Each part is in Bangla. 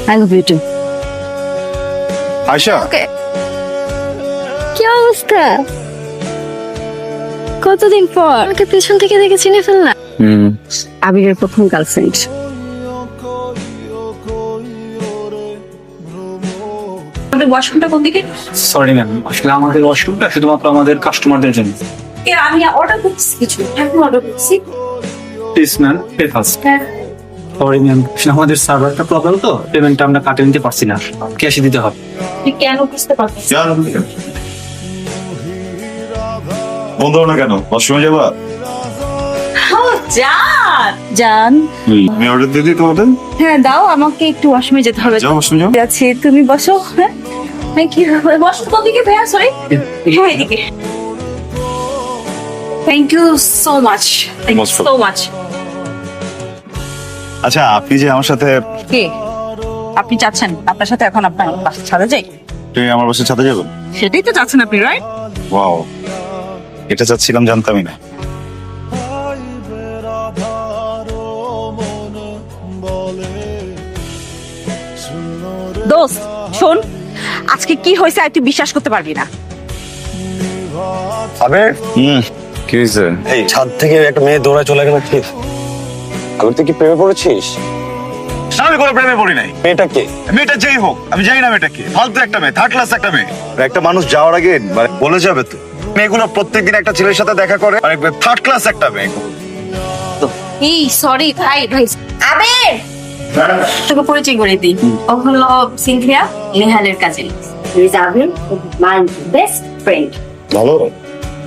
I love you too. Ayesha, কি অবস্থা? কতদিন পর আমাকে পেছন থেকে দেখে চিনে ফেললা। আবিরের প্রথম গার্লফ্রেন্ড। আমাদের ওয়াশরুমটা কোন দিকে? সরি ম্যাম, আসলে আমাদের ওয়াশরুমটা শুধুমাত্র আমাদের কাস্টমারদের জন্য। আমি অর্ডার করছি কিছু, এখন অর্ডার করছি। Please ma'am, pay first. Sorry ma'am, আসলে আমাদের সার্ভারটা প্রবলেম তো, পেমেন্টটা আমরা কাটে নিতে পারছি না, ক্যাশে দিতে হবে। আপনি কেন বুঝতে পারছেন? বন্ধ হলো না কেন? ওয়াশরুমে যাবা? জান, আমি অর্ডার দিয়ে দিই তোমাদের। হ্যাঁ দাও, আমাকে একটু ওয়াশরুমে যেতে হবে। যাও ওয়াশরুমে যাও। যাচ্ছি, তুমি বসো। হ্যাঁ থ্যাংক ইউ। ওয়াশরুম কোন দিকে ভাইয়া? সরি, হ্যাঁ এদিকে। Thank you so much, thank you so much. আচ্ছা, আপনি যে আমার সাথে কে আপনি চাচ্ছেন আপনার সাথে এখন আপনার বাসা ছাড়া যাই? তুমি আমার বাসায় ছাদে যাবেন? সেটাই তো চাচ্ছেন আপনি, রাইট? ওয়াও, এটা চাচ্ছিলাম, জানতামই না। দোস্ত শোন, আজকে কি হয়েছে আর তুই বিশ্বাস করতে পারবি না। আবে কি হয়েছে? এই ছাদ থেকে একটা মেয়ে দৌড়ায় চলে গেল, ঠিক? আমি তুই কি প্রেমে পড়েছিস? আমি কোনো প্রেমে পড়ি নাই। মেয়েটা কে? মেয়েটা যেই হোক, আমি জানি না মেয়েটা কি। ফালতু একটা মেয়ে, থার্ড ক্লাস একটা মেয়ে। একটা মানুষ যাওয়ার আগে মানে বলে যাবে তো। মেয়েগুলো প্রত্যেকদিন একটা ছেলের সাথে দেখা করে, আর থার্ড ক্লাস একটা মেয়ে। এই সরি ভাই ভাই। আবির, তোকে পরিচয় করে দিই। ও হলো সিনথিয়া, নেহালের cousin. Abir my best friend. ভালো।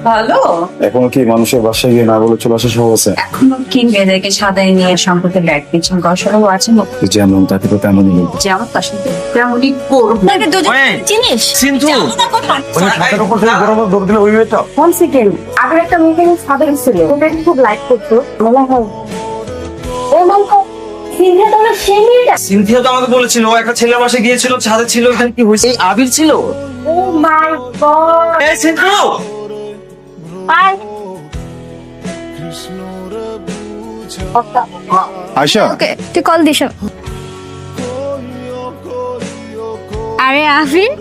ভালো। এখন কি মানুষের বাসায় গিয়ে না বলে চলে আসা সহজ আছে? এখনো কি মেয়েদেরকে সাদাই নিয়ে সম্পর্কে ব্যাগ পিছন কষানো আছে? যেমন তাকে তো তেমনই বলবো। যে আমার তার সাথে তেমনই করবো। চিনিস? সিন্ধু, ছাদের উপর থেকে গরমে দৌড় দিলে ওই মেয়েটা? One second. আবির একটা মেয়েকে নিয়ে ছাদে গেছিল, ওটাকে খুব লাইক করতো। মনে হয় ও মাই গড, সিনথিয়া তো সেই মেয়েটা। সিনথিয়া তো আমাকে বলেছিল ও একটা ছেলের বাসায় গিয়েছিল, ছাদে ছিল, এখানে কি হয়েছে? আবির ছিল। ও মাই গড। এই সিন্ধু, বাই। আয়শা, ওকে, তুই কল দিস। আরে আফিন,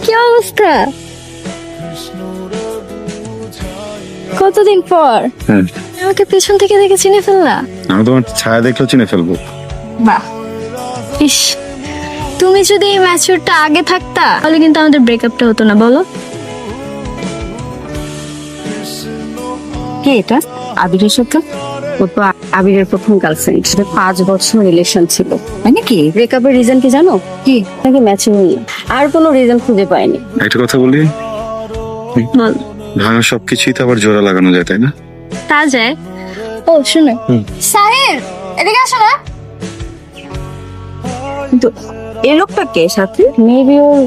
কি অবস্থা? কতদিন পর হ্যাঁ, আমাকে পেছন থেকে দেখে চিনে ফেললা। আমি তোমার ছায়া দেখলেও চিনে ফেলবো। বাহ, ইস, তুমি যদি এই ম্যাচিউরটা আগে থাকতা তাহলে কিন্তু আমাদের ব্রেকআপটা হতো না, বলো? কে এটা? আবিরের সাথে? ও তো আবিরের প্রথম গার্লফ্রেন্ড। 5 বছর রিলেশন ছিল। মানে কি ব্রেকআপের রিজন কি জানো? কি নাকি ম্যাচিউর না, আর কোনো রিজন খুঁজে পাইনি। একটা কথা বলি, বল। ভাঙা সবকিছুই তো আবার জোড়া লাগানো যায়, তাই না? তা যায়। ও শুনে, সাহেব এদিকে আসো না। কিন্তু এই লোকটা কে সাথে? মেবি ওর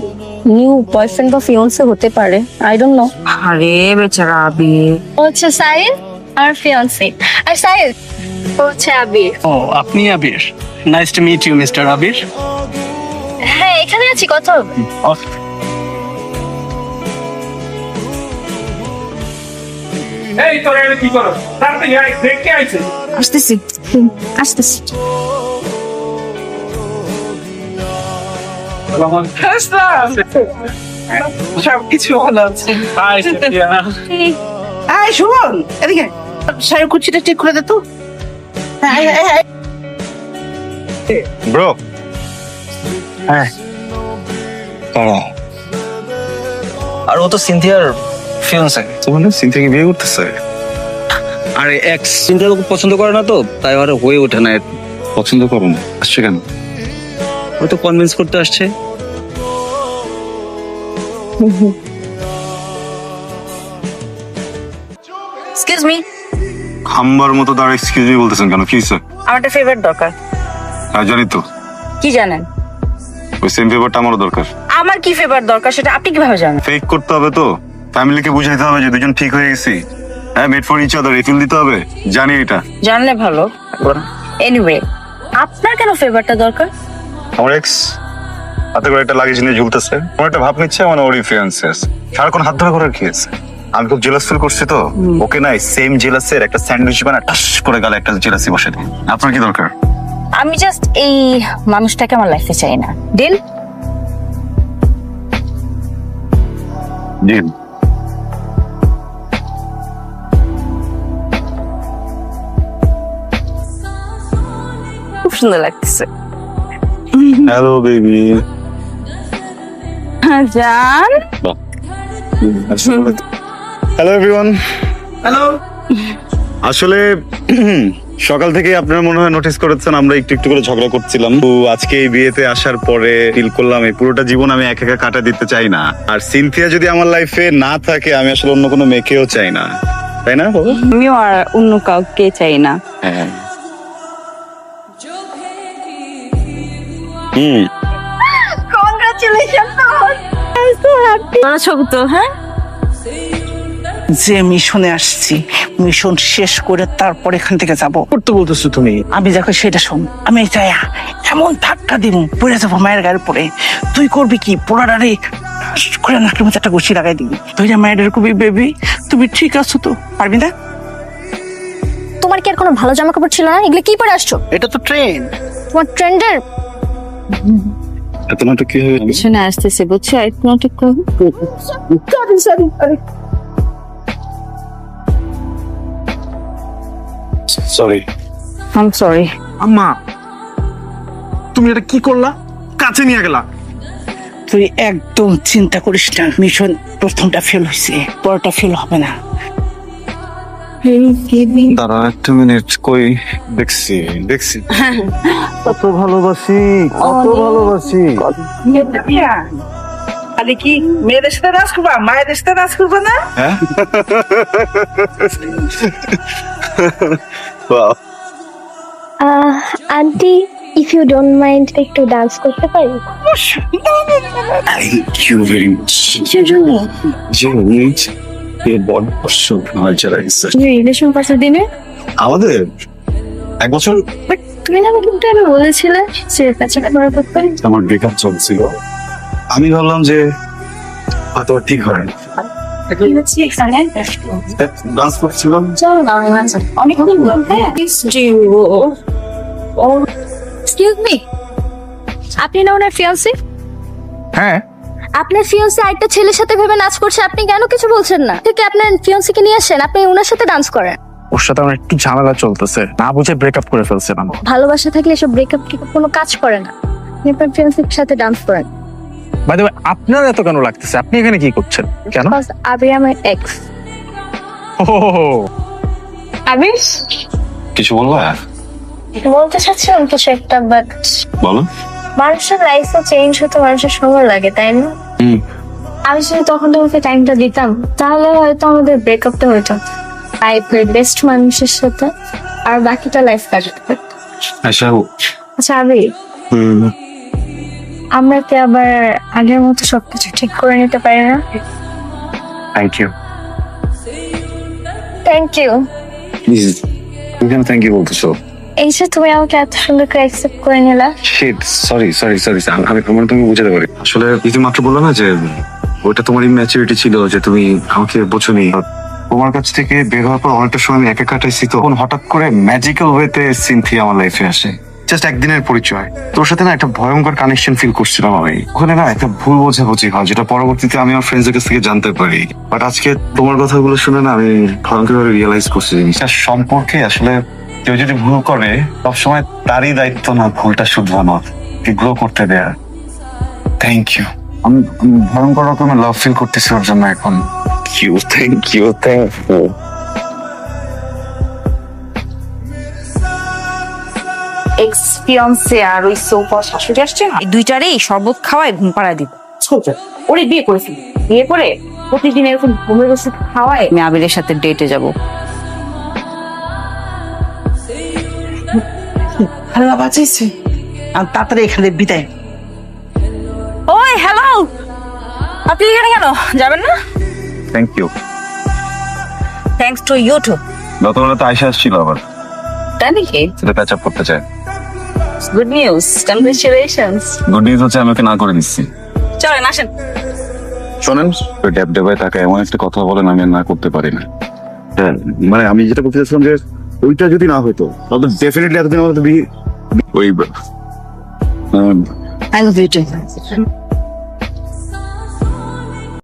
নিউ বয়ফ্রেন্ড বা ফিয়ান্সে হতে পারে, আই ডোন্ট নো। আরে বেচারা আবির। ও হচ্ছে সাহিল আর ফিয়ান্সে, আর সাহিল ও হচ্ছে আবির। ও আপনি Abir? Nice to meet you mister Abir. হ্যাঁ, এখানে আছি, কথা হবে। এই তোরা এখানে কি করো? তাড়াতাড়ি আয়, দেখতে আইছে। আসতেছি আসতেছি। সবকিছু ভালো আছে। হাই সাথিয়া। আয় শোন, এদিকে শাড়ির কুচিটা ঠিক করে দে তো। ব্রো, হ্যাঁ, কারা? আর ও তো সিনথিয়ার ফিয়ান্সে। তোমার সিনথিয়াকে বিয়ে করতেছে? আরে এক্স সিনথিয়া ওকে পছন্দ করে না তো, তাই আর হয়ে ওঠে না। পছন্দ করো না, আসছে কেন? ও তো কনভিন্স করতে আসছে। এক্সকিউজ মি, খাম্বার মতো দাঁড়া এক্সকিউজ মি বলতেছেন কেন? কি হয়েছে? আমার একটা ফেভারিট দরকার। হ্যাঁ জানি তো, কি জানেন? ওই সেম পেপারটা আমারও দরকার। আমার কি ফেভারিট দরকার সেটা আপনি কিভাবে জানেন? ফেক করতে হবে তো, ফ্যামিলিকে বুঝাইতে হবে যে দুজন ঠিক হয়ে গেছি। হ্যাঁ, made for each other, refill দিতে হবে, জানি এটা। জানলে ভালো। এনিওয়ে, আপনার কেন ফেভারটা দরকার? আমার এক্স হাতে করে একটা লাগেজ নিয়ে ঝুলতেছে, আমার একটা ভাব নিচ্ছে মানে ওরই ফিয়ান্সে আছে। সারাক্ষণ হাত ধরা করার কি আছে? আমি খুব জেলাস ফিল করছি তো, ওকে নাই সেম জেলাসের একটা স্যান্ডউইচ বানা টাস করে গালে একটা জেলাসি বসে দিই। আপনার কি দরকার? আমি জাস্ট এই মানুষটাকে আমার লাইফে চাই না। ডিল? জি খুব সুন্দর লাগতেছে। Hello baby. জান, হ্যালো এভরিওয়ান। হ্যালো। আসলে সকাল থেকে আপনারা মনে হয় নোটিস করেছেন আমরা একটু একটু করে ঝগড়া করছিলাম। তো আজকে এই বিয়েতে আসার পরে ফিল করলাম এই পুরোটা জীবন আমি একা একা কাটা দিতে চাই না। আর সিনথিয়া যদি আমার লাইফে না থাকে আমি আসলে অন্য কোনো মেয়েকেও চাই না, তাই না বাবু? আমিও আর অন্য কাউকে চাই না। হ্যাঁ। কংগ্রাচুলেশন। ছবি তো, হ্যাঁ, যে মিশনে আসছি, মিশন শেষ করে তারপর এখান থেকে যাব। করতে বলতেছো তুমি? আমি দেখো সেটা শোন, আমি চাই এমন ধাক্কা দিব পড়ে যাবো মায়ের গায়ের পরে। তুই করবি কি, পোড়াডারে করে নাকের মধ্যে একটা ঘুষি লাগাই দিবি। তুই না মায়ের কবি, বেবি তুমি ঠিক আছো তো? পারবি না? তোমার কি আর কোনো ভালো জামা কাপড় ছিল না? এগুলো কি পরে আসছো? এটা তো ট্রেন। তোমার ট্রেন্ডের এত নাটক কি হবে? পিছনে আসতেছে, বুঝছো? একটু নাটক করো। সরি। I am sorry. আম্মা, তুমি এটা কি করলা? কাছে নিয়ে গেলা। তুই একদম চিন্তা করিস না, মিশন প্রথমটা ফেল হয়েছে, পরটা ফেল হবে না। দাঁড়া একটা মিনিট, কই দেখছি দেখছি। কত ভালোবাসি, কত ভালোবাসি। আরে কি মেয়েদের সাথে নাচ করবা, মায়েদের সাথে নাচ করবা না? হ্যাঁ। Wow. Aunty, if you don't mind একটু ডান্স করতে পারি? Thank you very much. এই বড় কষ্ট নড়াচড়া গেছে। রিলেশন পাশের দিনে আমাদের 1 বছর বাট তুমি না আমাকে একটা বলেছিলে যে কাছে করার ব্যাপারে। আমার ব্রেকআপ চলছিল, আমি ভাবলাম যে হয়তো ঠিক হয় না। কি হচ্ছে এখানে? ডান্স করছিলাম। চলো না, আমি আছি। অনেকক্ষণ বলতে। এক্সকিউজ মি, আপনি না ওনার ফিয়ান্সি? হ্যাঁ। আপনার ফিয়ান্সি আরেকটা ছেলের সাথে ভেবে নাচ করছে, আপনি কেন কিছু বলছেন না? থেকে আপনার ফিয়ান্সিকে নিয়ে আসেন, আপনি ওনার সাথে ডান্স করেন। ওর সাথে আমার একটু ঝামেলা চলতেছে, না বুঝে ব্রেকআপ করে ফেলছিলাম। ভালোবাসা থাকলে এসব ব্রেকআপ কোনো কাজ করে না। আপনি আপনার ফিয়ান্সির সাথে ডান্স করেন। বাই দ্য ওয়ে, আপনার এত কেন লাগতেছে? আপনি এখানে কি করছেন? কেন? Because আবির আমার এক্স। আবির কিছু বলবো? বলতে চাচ্ছিলাম কিছু একটা, বাট বলো। মানুষের লাইফও চেঞ্জ হতে মানুষের সময় লাগে, তাই না? আমি যদি তখন তোমাকে টাইমটা দিতাম তাহলে হয়তো আমাদের ব্রেকআপটা হতো লাইফের বেস্ট মানুষের সাথে, আর বাকিটা লাইফ কাটাতে পারতো। আচ্ছা আবির, আমরা কি আবার আগের মতো সবকিছু ঠিক করে নিতে পারি না? Thank you. Thank you. তুমি কেন থ্যাংক ইউ বলতেছো? এই যে তুমি আমাকে এত সুন্দর করে অ্যাকসেপ্ট করে নিলা। Shit, sorry sorry sorry. আমি তুমি বুঝাতে পারি। আসলে তুমি মাত্র বললো না যে ওইটা তোমার ইম্যাচুরিটি ছিল, যে তুমি আমাকে বোঝোনি। তোমার কাছ থেকে বের হওয়ার পর অনেকটা সময় আমি একা কাটাইছি, তখন হঠাৎ করে ম্যাজিক্যাল ওয়েতে সিনথিয়া আমার লাইফে আসে। জাস্ট একদিনের পরিচয়, তোর সাথে না একটা ভয়ঙ্কর কানেকশন ফিল করছিলাম আমি। ওখানে না একটা ভুল বোঝাবুঝি হয়, যেটা পরবর্তীতে আমি আমার ফ্রেন্ডসদের কাছ থেকে জানতে পারি। বাট আজকে তোমার কথাগুলো শুনে না আমি ভয়ঙ্কর ভাবে রিয়েলাইজ করছি জিনিসটা সম্পর্কে। আসলে কেউ যদি ভুল করে সবসময় তারই দায়িত্ব না ভুলটা শুধরানোর, গ্রো করতে দেয়া। Thank you. আমি ভয়ঙ্কর রকমের লাভ ফিল করতেছি ওর জন্য এখন। Thank you thank you. এক্সপিরিয়েন্সে আর ওই সোফা শাশুড়ি আসছে না, এই দুইটারেই শরবত খাওয়ায় ঘুম পাড়ায় দিব। ওরে বিয়ে করেছি, বিয়ে করে প্রতিদিন এরকম ঘুমের ওষুধ খাওয়ায় আমি আবিরের সাথে ডেটে যাব। আল্লাহ বাঁচাইছে। আর তাড়াতাড়ি এখানে বিদায়। ওই হ্যালো, আপনি এখানে কেন? যাবেন না? Thank you. Thanks to you too. গতকাল তো আয়সা আসছিল আবার, তাই নাকি? সেটা প্যাচ আপ করতে চায়। Good news, congratulations. Good news হচ্ছে আমি ওকে না করে দিচ্ছি। চলেন আসেন। শোনেন, ড্যাব ড্যাবায় থাকা এমন একটা কথা বলেন আমি আর না করতে পারি না। মানে আমি যেটা বলতে চাচ্ছিলাম যে ওইটা যদি না হতো তাহলে ডেফিনেটলি এতদিন আমাদের ওই I love you too.